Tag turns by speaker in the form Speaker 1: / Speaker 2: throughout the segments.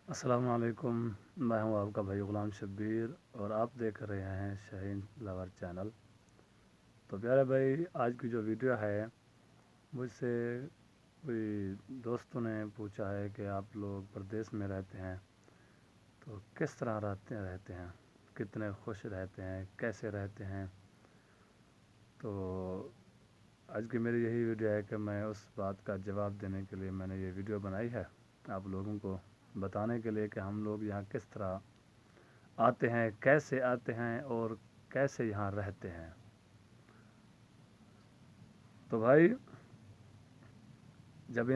Speaker 1: السلام علیکم، میں ہوں آپ کا بھائی غلام شبیر اور آپ دیکھ رہے ہیں شاہین لور چینل۔ تو پیارے بھائی، آج کی جو ویڈیو ہے مجھ سے کوئی دوستوں نے پوچھا ہے کہ آپ لوگ پردیس میں رہتے ہیں تو کس طرح رہتے ہیں، کتنے خوش رہتے ہیں، کیسے رہتے ہیں۔ تو آج کی میری یہی ویڈیو ہے کہ میں اس بات کا جواب دینے کے لیے میں نے یہ ویڈیو بنائی ہے، آپ لوگوں کو بتانے کے لیے کہ ہم لوگ یہاں کس طرح آتے ہیں، کیسے آتے ہیں اور کیسے یہاں رہتے ہیں۔ تو بھائی، جب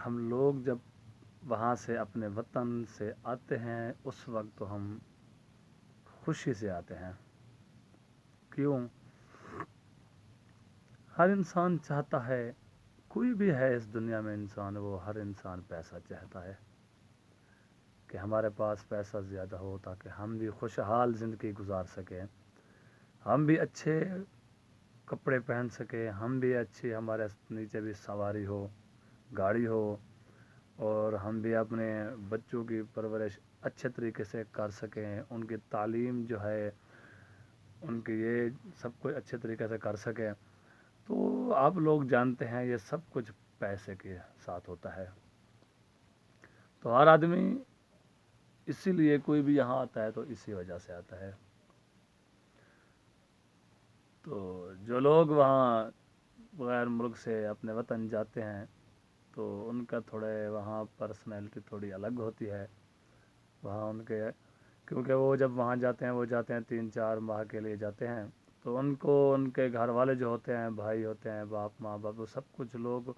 Speaker 1: ہم لوگ جب وہاں سے اپنے وطن سے آتے ہیں اس وقت تو ہم خوشی سے آتے ہیں۔ کیوں؟ ہر انسان چاہتا ہے، کوئی بھی ہے اس دنیا میں انسان، وہ ہر انسان پیسہ چاہتا ہے کہ ہمارے پاس پیسہ زیادہ ہو تاکہ ہم بھی خوشحال زندگی گزار سکیں، ہم بھی اچھے کپڑے پہن سکیں، ہم بھی اچھی، ہمارے نیچے بھی سواری ہو، گاڑی ہو، اور ہم بھی اپنے بچوں کی پرورش اچھے طریقے سے کر سکیں، ان کی تعلیم جو ہے ان کی یہ سب کچھ اچھے طریقے سے کر سکیں۔ تو آپ لوگ جانتے ہیں یہ سب کچھ پیسے کے ساتھ ہوتا ہے۔ تو ہر آدمی اسی لیے کوئی بھی یہاں آتا ہے تو اسی وجہ سے آتا ہے۔ تو جو لوگ وہاں غیر ملک سے اپنے وطن جاتے ہیں تو ان کا تھوڑے وہاں پرسنالٹی تھوڑی الگ ہوتی ہے وہاں ان کے، کیونکہ وہ جب وہاں جاتے ہیں 3-4 ماہ کے لیے جاتے ہیں، تو ان کو ان کے گھر والے جو ہوتے ہیں، بھائی ہوتے ہیں، باپ ماں باپ، وہ سب کچھ لوگ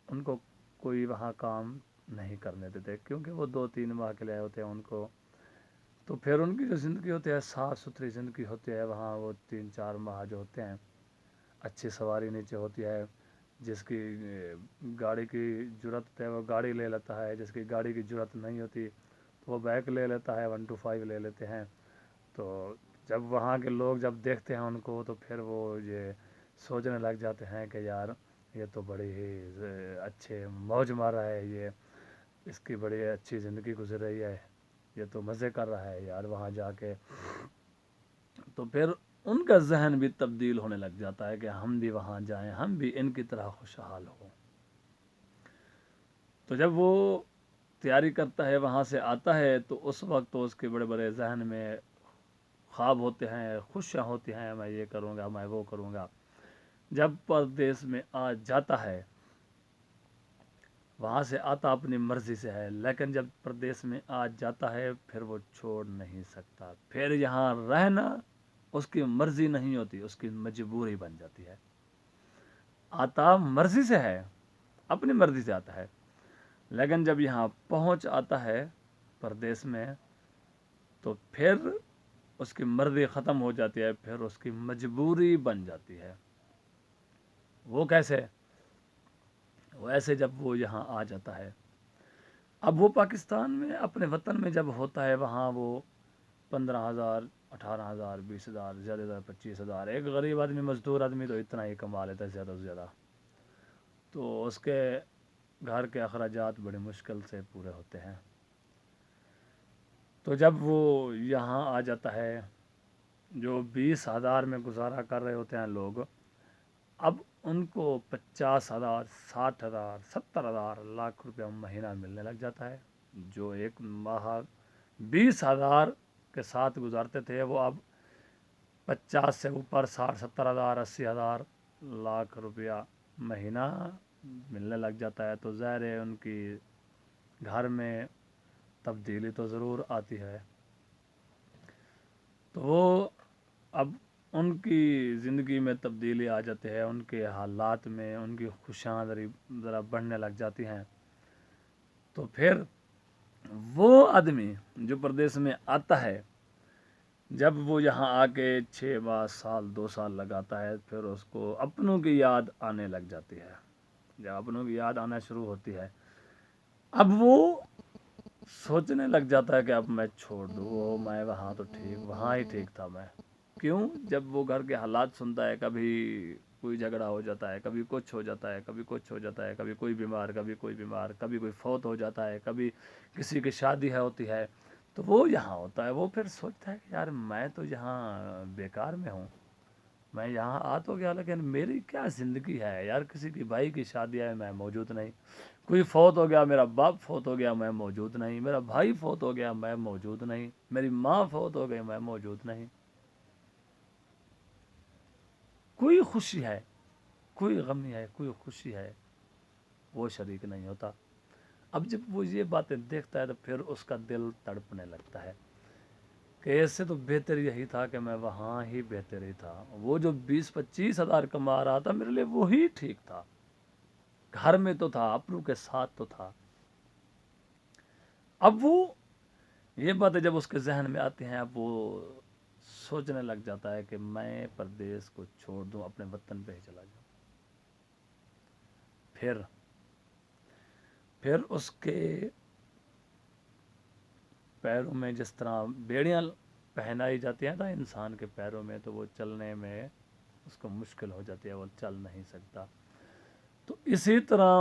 Speaker 1: ان کو کوئی وہاں کام نہیں کرنے دیتے، کیونکہ وہ 2-3 ماہ کے لیے آئے ہوتے ہیں ان کو۔ تو پھر ان کی جو زندگی ہوتی ہے، صاف ستھری زندگی ہوتی ہے وہاں، وہ 3-4 ماہ جو ہوتے ہیں اچھی سواری نیچے ہوتی ہے، جس کی گاڑی کی ضرورت ہے وہ گاڑی لے لیتا ہے، جس کی گاڑی کی ضرورت نہیں ہوتی تو وہ بائک لے لیتا ہے، 125 لے لیتے ہیں۔ تو جب وہاں کے لوگ جب دیکھتے ہیں ان کو تو پھر وہ یہ سوچنے لگ جاتے ہیں کہ یار یہ تو بڑی ہی اچھے موج مار رہا ہے، یہ اس کی بڑی اچھی زندگی گزر رہی ہے، یہ تو مزے کر رہا ہے یار وہاں جا کے۔ تو پھر ان کا ذہن بھی تبدیل ہونے لگ جاتا ہے کہ ہم بھی وہاں جائیں، ہم بھی ان کی طرح خوشحال ہوں۔ تو جب وہ تیاری کرتا ہے، وہاں سے آتا ہے، تو اس وقت تو اس کے بڑے بڑے ذہن میں خواب ہوتے ہیں، خوشیاں ہوتی ہیں، میں یہ کروں گا، میں وہ کروں گا۔ جب پردیس میں آ جاتا ہے، وہاں سے آتا اپنی مرضی سے ہے، لیکن جب پردیس میں آ جاتا ہے پھر وہ چھوڑ نہیں سکتا، پھر یہاں رہنا اس کی مرضی نہیں ہوتی، اس کی مجبوری بن جاتی ہے۔ آتا مرضی سے ہے، اپنی مرضی سے آتا ہے، لیکن جب یہاں پہنچ آتا ہے پردیس میں تو پھر اس کی مرضی ختم ہو جاتی ہے، پھر اس کی مجبوری بن جاتی ہے۔ وہ کیسے؟ وہ ایسے جب وہ یہاں آ جاتا ہے، اب وہ پاکستان میں اپنے وطن میں جب ہوتا ہے، وہاں وہ 15,000 18,000 20,000 زیادہ زیادہ 25,000، ایک غریب آدمی مزدور آدمی تو اتنا ہی کما لیتا ہے زیادہ سے زیادہ، تو اس کے گھر کے اخراجات بڑی مشکل سے پورے ہوتے ہیں۔ تو جب وہ یہاں آ جاتا ہے، جو 20,000 میں گزارا کر رہے ہوتے ہیں لوگ، اب ان کو 50,000 60,000 70,000 لاکھ روپیہ مہینہ ملنے لگ جاتا ہے۔ جو ایک ماہ 20,000 کے ساتھ گزارتے تھے، وہ اب 50 سے اوپر 60 70 ہزار 80,000 لاکھ روپیہ مہینہ ملنے لگ جاتا ہے۔ تو ظاہر ہے ان کی گھر میں تبدیلی تو ضرور آتی ہے۔ تو وہ اب ان کی زندگی میں تبدیلی آ جاتی ہے، ان کے حالات میں ان کی خوشیاں ذرا بڑھنے لگ جاتی ہیں۔ تو پھر وہ آدمی جو پردیس میں آتا ہے، جب وہ یہاں آ کے 6 ماہ سال 2 سال لگاتا ہے، پھر اس کو اپنوں کی یاد آنے لگ جاتی ہے۔ جب اپنوں کی یاد آنا شروع ہوتی ہے، اب وہ سوچنے لگ جاتا ہے کہ اب میں چھوڑ دوں، وہ میں وہاں تو ٹھیک، وہاں ہی ٹھیک تھا میں۔ کیوں؟ جب وہ گھر کے حالات سنتا ہے، کبھی کوئی جھگڑا ہو جاتا ہے، کبھی کچھ ہو جاتا ہے، کبھی کچھ ہو جاتا ہے، کبھی کوئی بیمار، کبھی کوئی بیمار، کبھی کوئی فوت ہو جاتا ہے، کبھی کسی کی شادی ہوتی ہے، تو وہ یہاں ہوتا ہے. وہ پھر سوچتا ہے کہ یار میں تو یہاں بیکار میں ہوں، میں یہاں آ تو گیا لیکن میری کیا زندگی ہے یار. کسی کی بھائی کی شادی ہے میں موجود نہیں، کوئی فوت ہو گیا، میرا باپ فوت ہو گیا میں موجود نہیں، میرا بھائی فوت ہو گیا میں موجود نہیں، میری ماں فوت ہو گئی میں موجود نہیں. کوئی خوشی ہے، کوئی غمی ہے، کوئی خوشی ہے، وہ شریک نہیں ہوتا. اب جب وہ یہ باتیں دیکھتا ہے تو پھر اس کا دل تڑپنے لگتا ہے کہ ایسے تو بہتر یہی تھا کہ میں وہاں ہی بہتر ہی تھا. وہ جو 20-25 ہزار کما رہا تھا میرے لیے وہی ٹھیک تھا. گھر میں تو تھا، اپنوں کے ساتھ تو تھا. اب وہ یہ باتیں جب اس کے ذہن میں آتی ہیں، اب وہ سوچنے لگ جاتا ہے کہ میں پردیس کو چھوڑ دوں، اپنے وطن پہ ہی چلا جاؤں. پھر اس کے پیروں میں جس طرح بیڑیاں پہنائی جاتی ہیں نا انسان کے پیروں میں، تو وہ چلنے میں اس کو مشکل ہو جاتی ہے، وہ چل نہیں سکتا. تو اسی طرح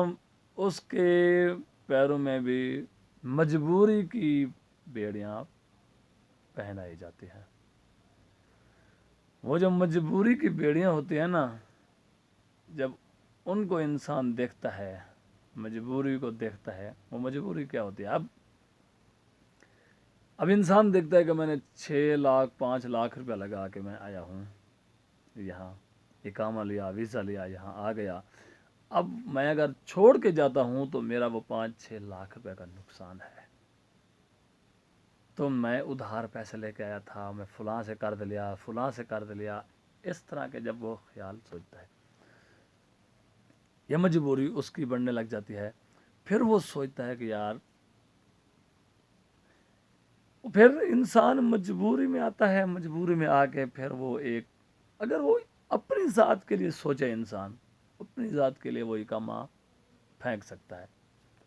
Speaker 1: اس کے پیروں میں بھی مجبوری کی بیڑیاں پہنائی جاتی ہیں. وہ جو مجبوری کی بیڑیاں ہوتی ہیں نا، جب ان کو انسان دیکھتا ہے، مجبوری کو دیکھتا ہے، وہ مجبوری کیا ہوتی ہے. اب انسان دیکھتا ہے کہ میں نے 6 لاکھ 5 لاکھ روپیہ لگا کے میں آیا ہوں یہاں، اقامہ لیا، ویزا لیا، یہاں آ گیا. اب میں اگر چھوڑ کے جاتا ہوں تو میرا وہ 5-6 لاکھ روپے کا نقصان ہے. تو میں ادھار پیسے لے کے آیا تھا، میں فلاں سے قرض لیا، فلاں سے قرض لیا. اس طرح کے جب وہ خیال سوچتا ہے، یہ مجبوری اس کی بڑھنے لگ جاتی ہے. پھر وہ سوچتا ہے کہ یار، پھر انسان مجبوری میں آتا ہے. مجبوری میں آ کے پھر وہ اگر وہ اپنی ذات کے لیے سوچے، انسان اپنی ذات کے لیے وہ اقامہ پھینک سکتا ہے،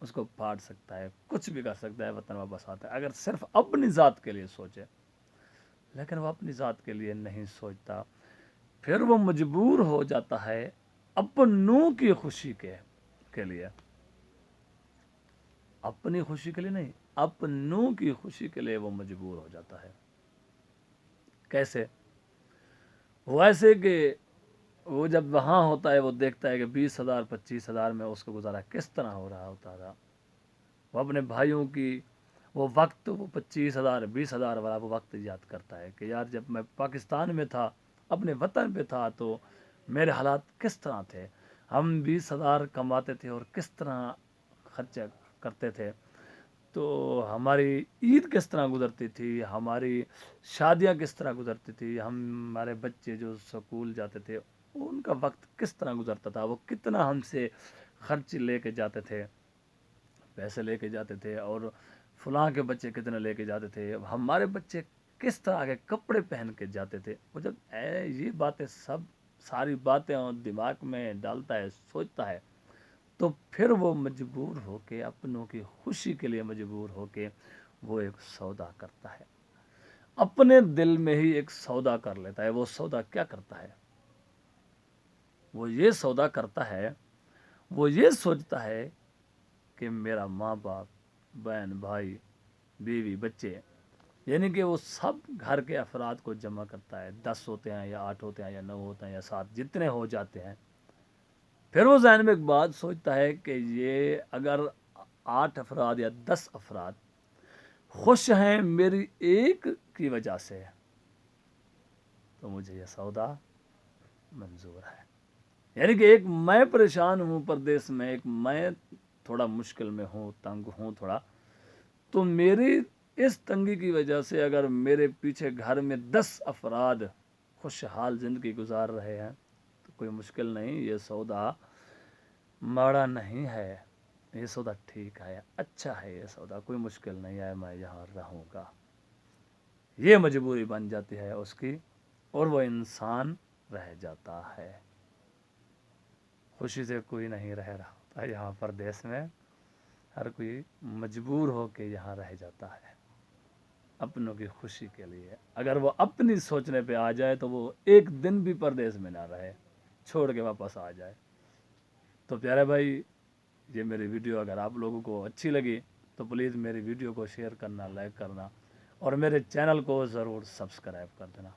Speaker 1: اس کو پھاڑ سکتا ہے، کچھ بھی کر سکتا ہے، وطن واپس آتا ہے اگر صرف اپنی ذات کے لیے سوچے. لیکن وہ اپنی ذات کے لیے نہیں سوچتا. پھر وہ مجبور ہو جاتا ہے اپنوں کی خوشی کے لیے، اپنی خوشی کے لیے نہیں، اپنوں کی خوشی کے لیے وہ مجبور ہو جاتا ہے. کیسے؟ ویسے کہ وہ جب وہاں ہوتا ہے وہ دیکھتا ہے کہ 20,000 25,000 میں اس کو گزارا کس طرح ہو رہا ہوتا تھا. وہ اپنے بھائیوں کی وہ وقت، وہ 25,000 20,000 والا وہ وقت یاد کرتا ہے کہ یار جب میں پاکستان میں تھا، اپنے وطن پہ تھا، تو میرے حالات کس طرح تھے. ہم 20,000 کماتے تھے اور کس طرح خرچہ کرتے تھے. تو ہماری عید کس طرح گزرتی تھی، ہماری شادیاں کس طرح گزرتی تھی، ہمارے بچے جو سکول جاتے تھے ان کا وقت کس طرح گزرتا تھا، وہ کتنا ہم سے خرچ لے کے جاتے تھے، پیسے لے کے جاتے تھے، اور فلاں کے بچے کتنے لے کے جاتے تھے، ہمارے بچے کس طرح کے کپڑے پہن کے جاتے تھے. وہ جب یہ باتیں ساری باتیں دماغ میں ڈالتا ہے، سوچتا ہے، تو پھر وہ مجبور ہو کے اپنوں کی خوشی کے لیے مجبور ہو کے وہ ایک سودا کرتا ہے. اپنے دل میں ہی ایک سودا کر لیتا ہے. وہ سودا کیا کرتا ہے؟ وہ یہ سودا کرتا ہے، وہ یہ سوچتا ہے کہ میرا ماں باپ، بہن بھائی، بیوی، بچے، یعنی کہ وہ سب گھر کے افراد کو جمع کرتا ہے. 10 ہوتے ہیں یا 8 ہوتے ہیں یا 9 ہوتے ہیں یا 7، جتنے ہو جاتے ہیں. پھر وہ ذہن میں ایک بات سوچتا ہے کہ یہ اگر 8 افراد یا 10 افراد خوش ہیں میری ایک کی وجہ سے، تو مجھے یہ سودا منظور ہے. یعنی کہ ایک میں پریشان ہوں پردیس میں، ایک میں تھوڑا مشکل میں ہوں، تنگ ہوں تھوڑا، تو میری اس تنگی کی وجہ سے اگر میرے پیچھے گھر میں 10 افراد خوشحال زندگی گزار رہے ہیں تو کوئی مشکل نہیں. یہ سودا ماڑا نہیں ہے، یہ سودا ٹھیک ہے، اچھا ہے. یہ سودا کوئی مشکل نہیں ہے، میں یہاں رہوں گا. یہ مجبوری بن جاتی ہے اس کی، اور وہ انسان رہ جاتا ہے. خوشی سے کوئی نہیں رہ رہا ہوتا یہاں پردیس میں. ہر کوئی مجبور ہو کے یہاں رہ جاتا ہے اپنوں کی خوشی کے لیے. اگر وہ اپنی سوچنے پہ آ جائے تو وہ ایک دن بھی پردیس میں نہ رہے. چھوڑ کے واپس آ جائے۔ تو پیارے بھائی، یہ میری ویڈیو اگر آپ لوگوں کو اچھی لگی تو پلیز میری ویڈیو کو شیئر کرنا، لائک کرنا، اور میرے چینل کو ضرور سبسکرائب کر دینا۔